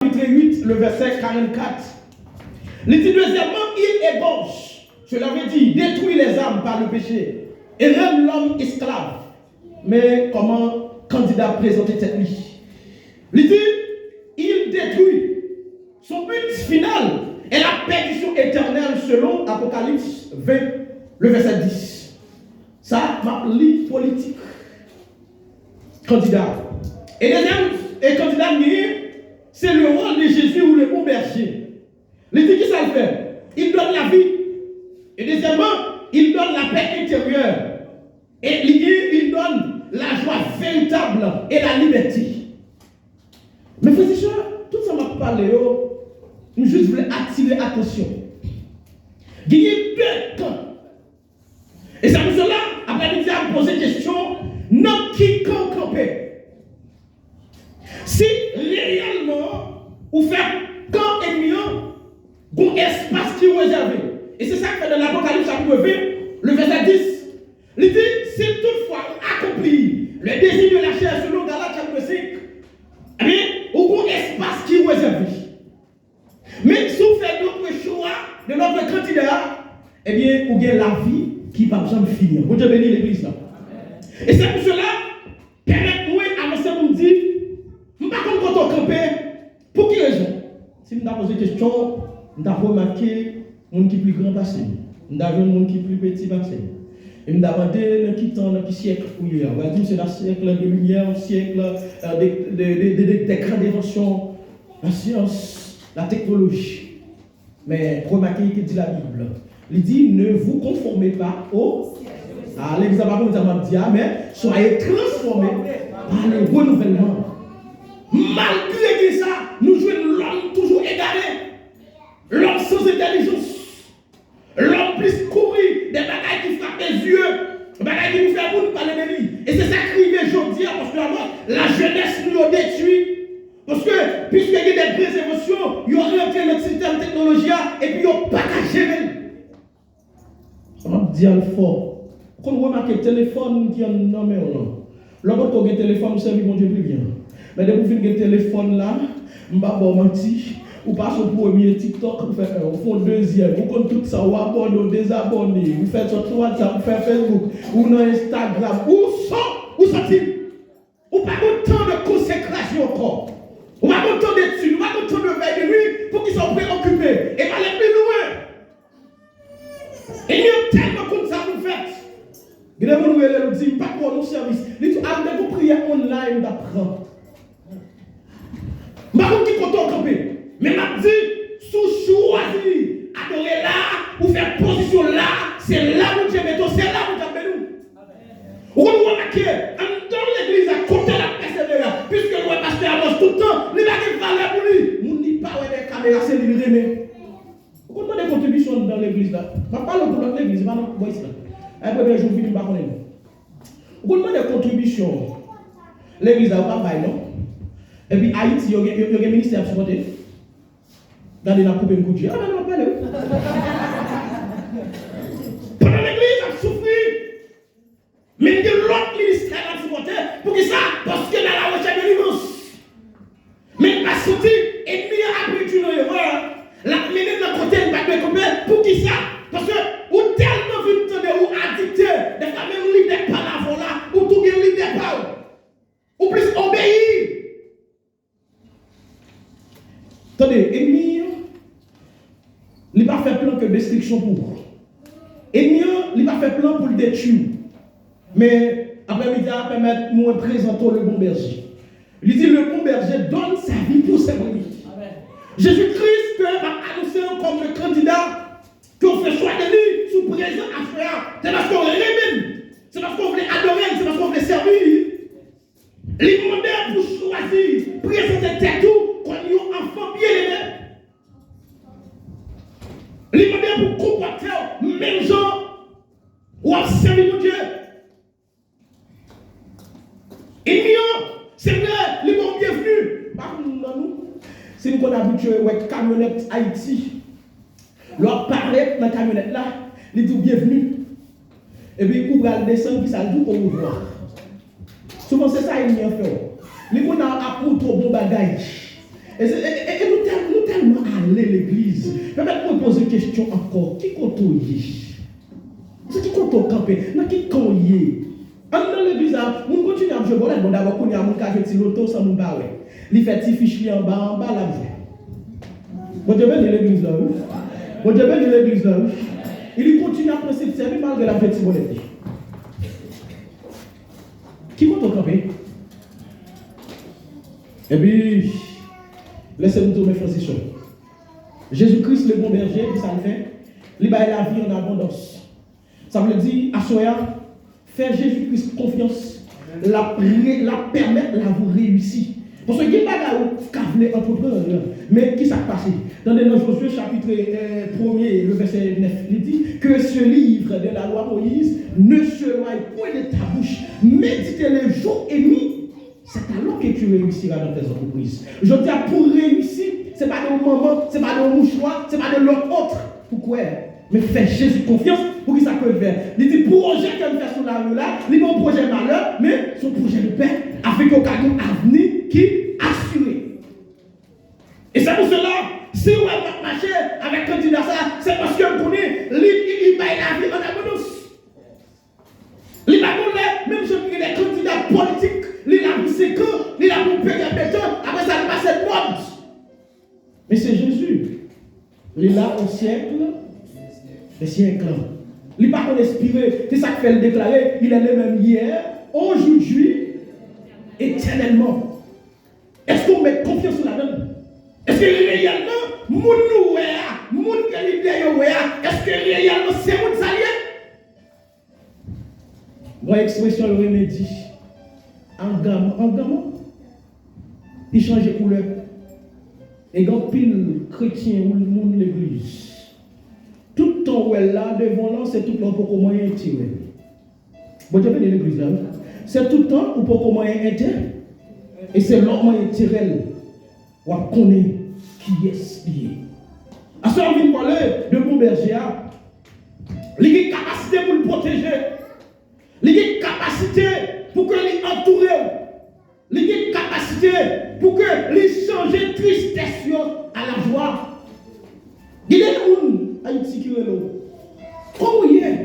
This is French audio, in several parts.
chapitre 8, le verset 44. Il dit deuxièmement, il ébauche. Cela veut dire détruit les âmes par le péché et rend l'homme esclave. Mais comment candidat présenter lui? Il dit, il détruit. Son but final est la perdition éternelle selon Apocalypse 20, le verset 10. Ça, ma lit politique. Candidat. Et deuxième candidat, c'est le rôle de Jésus ou le bon berger. Il dit qui ça le fait? Il donne la vie. Et deuxièmement, il donne la paix intérieure. Et il donne la joie véritable et la liberté. Mais frères et sœurs, tout ça m'a parlé, nous juste voulons attirer l'attention. Il y a deux camps. Et c'est pour cela, après-midi, à me poser la question, non, qui camp camper? Si réellement, vous faites camp et mieux, bon espace qui est réservé. Et c'est ça que fait dans l'Apocalypse chapitre 20, le verset 10. Il dit, si toutefois on accomplit le désir de la chair selon Galates chapitre 5, eh bien, au espace qui est réservé. Mais si vous faites notre choix de notre candidat, eh bien, vous avez la vie qui ne va jamais finir. Vous devez bénir l'église là. Et c'est pour cela, permettez-nous à nous dire, je ne sais pas comment on campe. Pour quelle raison? Si nous avons posé une question, nous avons remarqué un monde qui est plus grand passé. Nous avons un monde qui est plus petit passé. Et nous avons demandé dans quel siècle pour y aller. On va dire que c'est le siècle de lumière, le siècle des grandes inventions, la science, la technologie. Mais remarquez ce que dit la Bible. Il dit ne vous conformez pas au. L'exemple nous avons dit, mais soyez transformés par le renouvellement. Malgré ça, nous jouons l'homme toujours égaré, l'homme sans intelligence, l'homme plus courir, des bagailles qui frappent les yeux, des bagailles qui nous font pour nous parler de lui. Et c'est ça qui est aujourd'hui, parce que la jeunesse nous a détruit. Parce que, puisqu'il y a des vraies émotions, ils ont rentré notre système technologique et puis ils n'ont pas qu'à gérer. On va dire le fort. Quand on remarque le téléphone qui est nommé ou non, l'autre quand on a un téléphone, vous savez, mon Dieu, plus bien. Mais dès que vous finissez le téléphone là, je ne vais pas mentir. Vous passez au premier TikTok, vous faites un deuxième, vous comptez tout ça, vous abonnez, vous désabonnez, vous faites sur WhatsApp, vous faites Facebook, ou dans Instagram, où sont-ils? Vous n'avez pas autant de consécration encore. Vous n'avez pas autant d'études, vous n'avez pas autant de veille de nuit pour qu'ils soient préoccupés. Et aller plus loin. Et il y a tellement comme ça vous faites. Vous nous dit, pas pour nos services. Vous priez online d'apprendre. Je ne sais pas qui compte en camper. Mais je dis, sous choisir, adorer là, ou faire position là, c'est là où Dieu met, c'est là où Dieu met nous. Vous remarquez, dans l'église, à côté de la persévérance, puisque le pasteur avance tout le temps, il n'a pas de valeur pour lui. Nous n'y pas des caméras, c'est lui remet. Vous comptez des contributions dans l'église là. Je ne parle pas de l'église, je ne parle pas de l'église. Après, je vais vous dire, vous comptez des contributions. L'église là, vous ne parlez pas, non? Et puis Haïti, il y a un ministère à supporter. Regardez la coupe et coup de Dieu. Ah ben non, pas là. Pendant l'église a souffert. Mais il y a l'autre ministère à supporter. Pour qui ça? Parce que dans la recherche de l'immense. Mais pas sorti. Et puis après tu n'as pas. La minute de côté, il va te couper. Pour qui ça? Parce que ou tellement vite ou addicté. Des fois même livre des paroles là. Ou tout le livre des paroles. Ou plus obéir. Attendez, ennemi, il n'a pas fait plan que destruction pour vous. Ennemi, il n'a pas fait plan pour le détruire. Mais après-midi, il va permettre de nous présenter le bon berger. Il dit le bon berger donne sa vie pour ses brebis. Jésus-Christ va annoncer comme le candidat qu'on fait choix de lui sous présent à faire. C'est parce qu'on l'aime, c'est parce qu'on voulait adorer, c'est parce qu'on voulait servir. Les mondains pour choisir, présenter tout qu'on y a enfant bien aimé. Les mondains pour comporter même gens ou à servir mon Dieu. Et nous, c'est vrai, les bons bienvenus. Si nous sommes habitués à camionnette Haïti, leur paraît dans la camionnette là, ils disent bienvenue. Et puis, pour descendre, qui ça dit au revoir. Souvent, c'est ça qu'il y a fait. Les gens ont trop bon bagage. Et nous tellement aller à l'église. Permettez-moi de poser une question encore. Qui compte y? C'est qui compte camper? Dans qui compte y? Dans l'église, on continue à jouer. Bon, d'abord, on a mon café de l'auto sans nous barrer. Il fait petit fichier en bas, la vie. Bon Dieu bénit l'église là, oui. Bon Dieu bénit l'église là, oui. Il continue à prendre cette service malgré la fête de l'église. Qui compte camper? Et puis, laissez-nous tourner, frères et sœurs. Jésus-Christ, le bon berger, ça le fait. Il a la vie en abondance. Ça veut dire, à soi, faire Jésus-Christ confiance, la permettre de vous réussir. Parce que il n'y a pas de entreprendre, mais qui s'est passé? Dans Josué chapitre 1er, le verset 9, il dit que ce livre de la loi Moïse ne se loie point de ta bouche, médite-le jour et nuit. C'est alors que tu réussiras dans tes entreprises. Je dis pour réussir, ce n'est pas de moment, ce n'est pas de mouchoir, ce n'est pas de l'autre autre. Pourquoi? Mais fais Jésus confiance pour qu'il ça peut faire. Il dit projet qu'elle fait sur la rue là, il n'a pas un projet malheur, mais son projet de paix avec un cadeau avenir qui est assuré. Et c'est pour cela, si vous avez marché avec un candidat, c'est parce qu'on connaît, il va la vie en abondance. Il va même si il est candidat politique, il a vu ses camps, il a vu payer béton, après ça passe cette mode. Mais c'est Jésus. Il est là au siècle, des siècles. Il n'est pas qu'on inspiré, c'est ça qu'il fait le déclarer, il est le même hier, aujourd'hui, éternellement. Est-ce qu'on met confiance là-dedans? Est-ce que réellement, mon nouéa, mon qualité, est-ce que réellement c'est mon salaire? Mon expression le remédie. En gamme, il change de couleur. Et quand pile chrétien ou le monde de l'église, tout le temps où elle est là, devant là, c'est tout le temps pour comment il est tiré. Bon, tu as vu l'église là? C'est tout le temps pour comment il est tiré. Et c'est l'homme qui est tiré. On connaît qui est lié. À ce moment, on vient parler de bon berger. Il a une capacité pour le protéger. Il a une capacité pour que les entoure. Il a une capacité pour que les changer tristesse à la joie. Il y a des gens Haïti qui est là. Comment il est?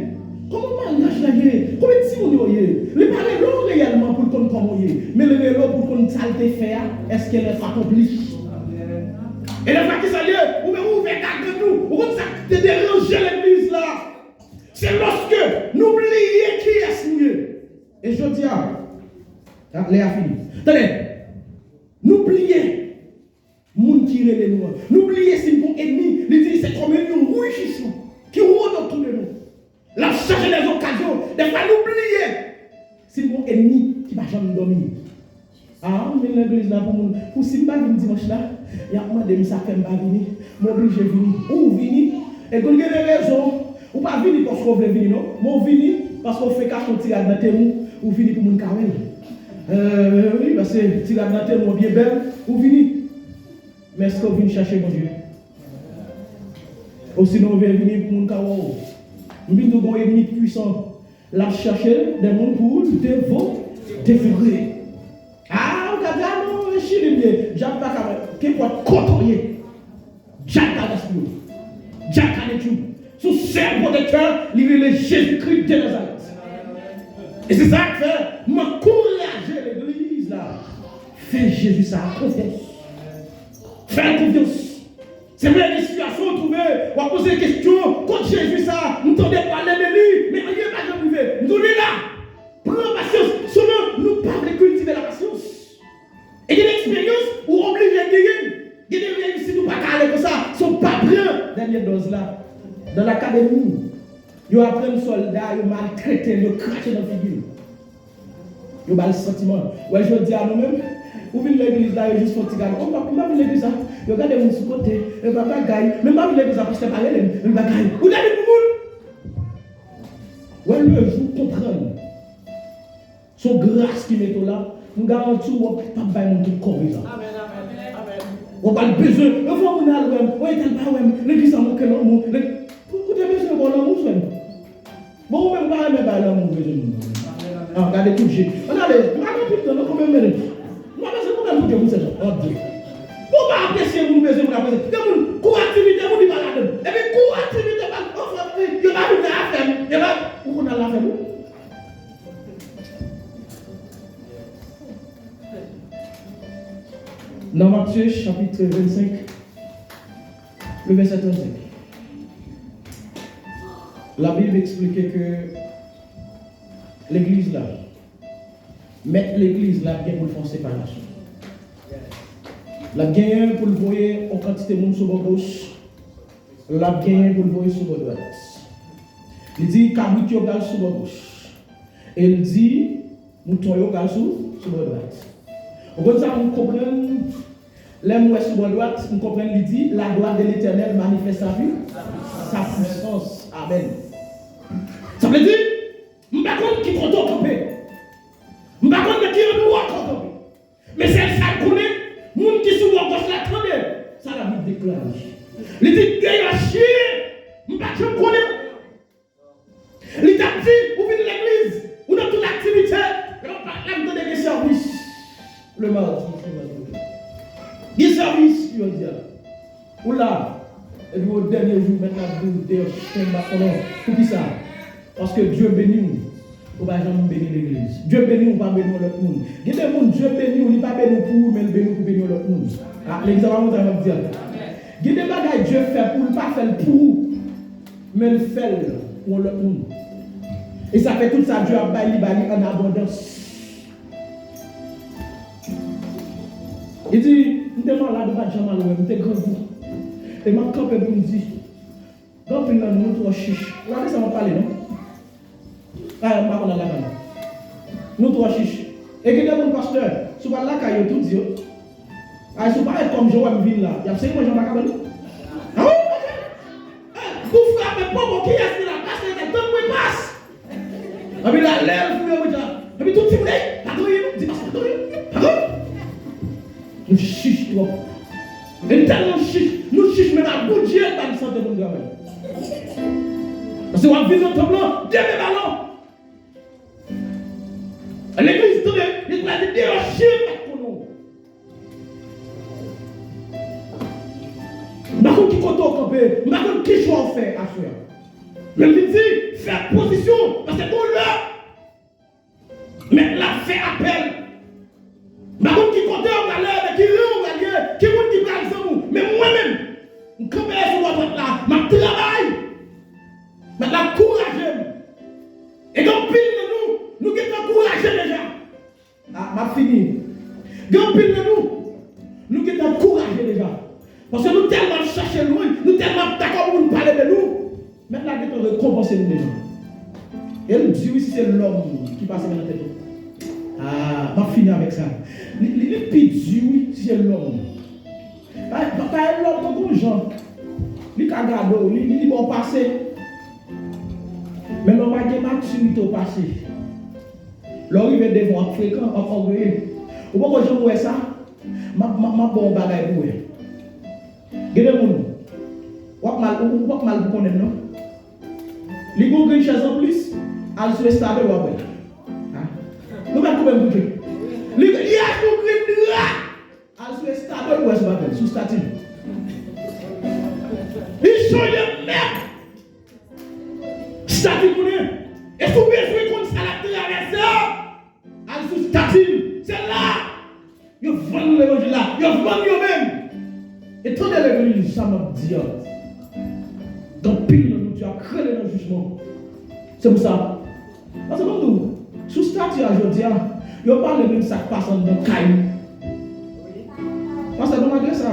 Comment mariage là il est? Comment il est? Il parle là réellement pour qu'on comment il est. Mais le là pour qu'on saleté faire, est-ce qu'elle est accomplie? Et le fait que ça y est, vous ouvert garde nous, vous ça te déranger l'église là. C'est lorsque nous oublions qui est mieux. Et je dis à Léa fini. Tenez, n'oubliez moun qui est les noirs. N'oubliez si bon ennemi, il dit c'est comme un enrichissement qui rôde autour de nous. La charge des occasions, des fois n'oubliez si bon ennemi qui va jamais dormir. Ah, mais l'église là pour si je ne viens dimanche là, il y a un de mes affaires qui ne venir, m'oblige à venir. Ou venir, et quand il y a des raisons, ou pas venir parce qu'on veut venir, non, mais venir parce qu'on fait cacher un tirade dans tes mous, ou venir pour mon carré. Oui, parce que tirade dans tes mous bien belle, ou venir. Mais est-ce qu'on vient chercher mon Dieu? Ou sinon on vient venir pour mon carré. Nous venons un ennemi puissant, la chercher des mondes pour dévorer. Ah, on a dit, ah non, je suis bien. J'aime pas qu'il faut contrôler. J'aime pas d'esprit. J'aime pas de tout. Son seul protecteur, il est le Jésus-Christ de Nazareth. Et c'est ça que fait, m'encourager l'église là. Fais Jésus ça, confiance. Fais confiance. C'est même une situation trouvée. On va poser des questions. Quand Jésus ça, nous t'entendons parler de lui, mais rien n'a pas privé. Nous sommes là. Prends patience. Souvent, nous parlons de cultiver la patience. Et il y a une expérience où on oblige à gagner. Il y a des réussites ou pas carré comme ça. Ils ne sont pas bien. Dernière dose là. Dans l'académie, ils apprennent soldats, ils maltraitent, ils crachent dans la figure. Ils ont le sentiment. Ouais, je dis à nous-mêmes, vous venez de l'église là, ils juste font petit gars. On va venir de l'église là. Ils regardent mon sous côté, ils vont pas gagner. Même pas venir de l'église là, parce que c'est pas elle, ils vont gagner. Vous avez le monde. Ouais, le jour comprendre. Son grâce qui met là, nous garantissons qu'on ne peut pas faire mon corps. Amen. On n'a pas besoin. On va vous aller, on est pas l'église a manqué l'amour. Vous avez besoin de l'amour, bon, même pas l'amour. Regardez tout le jeu. Regardez, tout le temps, combien de minutes? Moi, c'est pour que vous vous va apprécier vous besoin pour apprécier. Comme quoi activité vous dit malade. Et puis quoi activité pas enfin il va venir à faire. Il va où on a la faire. Dans Matthieu chapitre 25 le verset 35. La Bible expliquait que l'église là, mettre l'église là bien pour le faire séparation. La gagne pour le voyer en quantité de monde sur la gauche, la gagne pour le voyer sur la droite. Il dit cabrit yo gal sur la gauche. Et il dit mouton yo gal sur la droite. Au contraire, on comprend l'aime sur la droite, on comprend il dit la gloire de l'Éternel manifeste sa puissance. Amen. Ça veut dire, je ne sais pas qui compte au campé. Je ne sais pas qui est le droit au campé. Mais c'est ça qu'on connaît, les gens qui sont à gauche là, attendez. Ça la Bible déclare. Il dit, Dieu a chier. Je ne sais pas qui on connaît. Il dit, vous venez de l'église, vous avez toute l'activité. Là, vous donnez des services. Le mardi, des services, il dit. Oula. Et puis au dernier jour, maintenant, vous devez pour qui ça? Parce que Dieu bénit nous. On ne va jamais bénir l'église. Dieu bénit nous, pas bénir l'autre monde. Il y a des gens, Dieu bénit nous, il ne pas bénir pour vous, mais il bénit pour bénir l'autre monde. L'église va vous dire. Il y a des bagages que Dieu fait pour ne pas faire pour vous, mais il fait pour l'autre monde. Et ça fait tout ça, Dieu a baillé en abondance. Il dit, nous sommes là, nous sommes là, nous sommes grands. Et ma campagne me dit, donc il y a nous trois chiches. Regardez ça m'a parlé, non? Ah, on va la caméra. Nous trois chiches. Et que mon pasteur, si vous allez là, il y a tout dit. Ah, si vous parlez comme Joël Ville là, il y a absolument Jean Macabani. Ah oui? Vous frappez pas mon qui est là, parce que le temps vous passe. Et puis là, l'air, vous voulez dire. Et puis tout le monde, pardon, dis pas ça, pardon. Nous chiches, toi. Et tellement chiche, nous chiche, mais la bout de Dieu, dans le centre de mon gamin. Parce que on vit dans ton blanc, Dieu est ballon. L'église, il a dit, Dieu est chier pour nous. Je ne sais pas qui compte au campé, je ne sais pas qui choix faire à faire. Mais il dit, faire position, parce que bon là, mais là, faire appel. Je ne sais pas qui compte au galère, qui rit au galère, qui compte qui parle sans nous. Mais moi-même, je campe sur votre là, je travaille, je l'encourage. Et donc, pile de nous sommes encouragés déjà. Ah, je fini. Donc, pile de nous sommes encouragés déjà. Parce que nous tellement cherchons loin, nous tellement d'accord pour nous parler de nous. Maintenant, nous devons récompenser nous déjà. Et nous disons, si c'est l'homme qui passe dans la tête. Ah, je finis avec ça. Il est plus dur si c'est l'homme. Pas l'homme comme Jean. Il a gardé, il va passer. Mais l'homme a des maturité au passé. L'homme est devant fréquent, en orgueilleux. Ou pas que je vois ça, ma bon bagaille pour eux. Gardez mon. Ou pas mal pour connaître non. Les gros une chaise en plus, à se stade ou après. Nous mettons combien de trucs. Il y a beaucoup de à se stade ou après sous statut. Il change de merde. Statut pour nous. Et sous besoin qu'on s'adapte avec ça. À sous statut. C'est là. Ils vendent l'évangile là. Ils vendent eux-mêmes. Et tout l'évangile, ça m'a dit. Dans pile, tu as créé le jugement. C'est pour ça. Parce que nous, sous statut aujourd'hui, il n'y a pas le même sac passant dans le caillou. Parce que malgré ça,